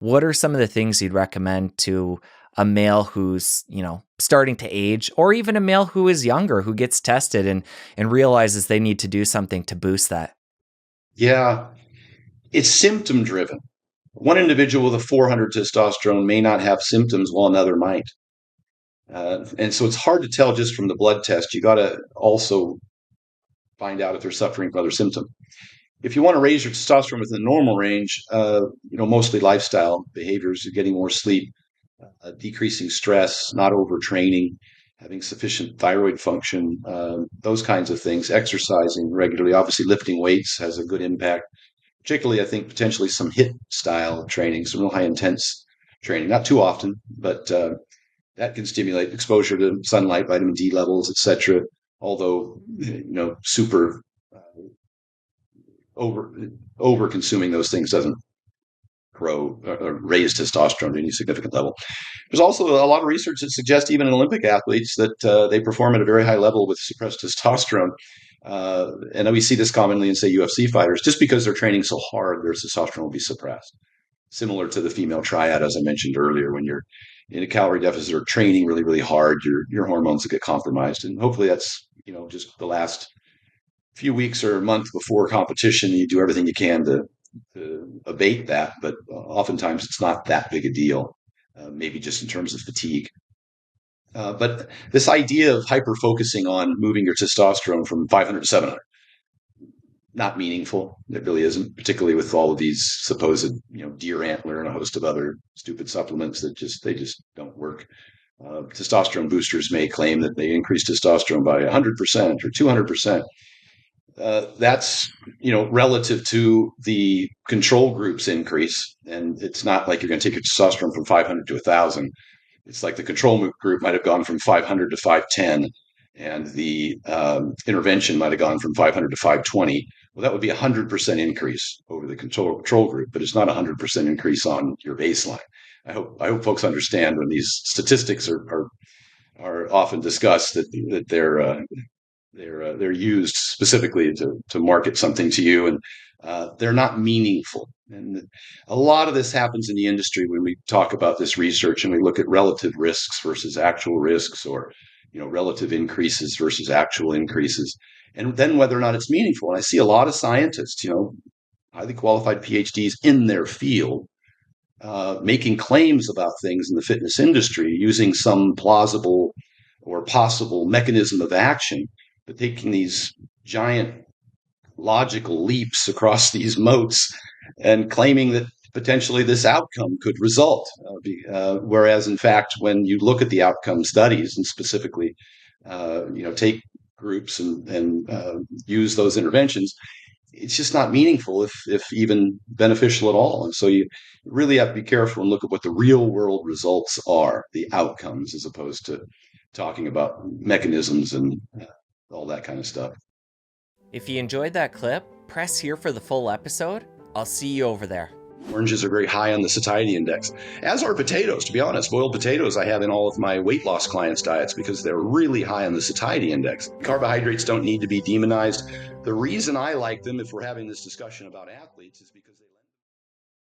what are some of the things you'd recommend to a male who's, starting to age, or even a male who is younger, who gets tested and realizes they need to do something to boost that? Yeah, it's symptom driven. One individual with a 400 testosterone may not have symptoms while another might. And so it's hard to tell just from the blood test. You got to also find out if they're suffering from other symptoms. If you want to raise your testosterone within the normal range, mostly lifestyle behaviors, getting more sleep, decreasing stress, not overtraining, having sufficient thyroid function, those kinds of things, exercising regularly, obviously lifting weights has a good impact. Particularly, I think potentially some HIIT style training, some real high intense training, not too often, but that can stimulate exposure to sunlight, vitamin D levels, etc. Although, super over over consuming those things doesn't grow or raise testosterone to any significant level. There's also a lot of research that suggests even in Olympic athletes that they perform at a very high level with suppressed testosterone. And we see this commonly in, say, UFC fighters. Just because they're training so hard, their testosterone will be suppressed. Similar to the female triad, as I mentioned earlier, when you're in a calorie deficit or training really, really hard, your hormones will get compromised. And hopefully that's, just the last few weeks or a month before competition, you do everything you can to abate that. But oftentimes it's not that big a deal, maybe just in terms of fatigue. But this idea of hyper focusing on moving your testosterone from 500 to 700, not meaningful. It really isn't, particularly with all of these supposed, deer antler and a host of other stupid supplements that they just don't work. Testosterone boosters may claim that they increase testosterone by 100% or 200%. That's relative to the control group's increase, and it's not like you're going to take your testosterone from 500 to 1,000. It's like the control group might have gone from 500 to 510, and the intervention might have gone from 500 to 520. Well, that would be a 100% increase over the control group, but it's not a 100% increase on your baseline. I hope folks understand when these statistics are often discussed that they're used specifically to market something to you, and they're not meaningful. And a lot of this happens in the industry when we talk about this research and we look at relative risks versus actual risks, or relative increases versus actual increases, and then whether or not it's meaningful. And I see a lot of scientists, highly qualified PhDs in their field, making claims about things in the fitness industry using some plausible or possible mechanism of action, but taking these giant logical leaps across these moats and claiming that potentially this outcome could result. Whereas, in fact, when you look at the outcome studies and specifically, take groups and use those interventions, it's just not meaningful, if even beneficial at all. And so you really have to be careful and look at what the real world results are, the outcomes, as opposed to talking about mechanisms and all that kind of stuff. If you enjoyed that clip, press here for the full episode. I'll see you over there. Oranges are very high on the satiety index, as are potatoes. To be honest, boiled potatoes I have in all of my weight loss clients' diets because they're really high on the satiety index. Carbohydrates don't need to be demonized. The reason I like them, if we're having this discussion about athletes, is because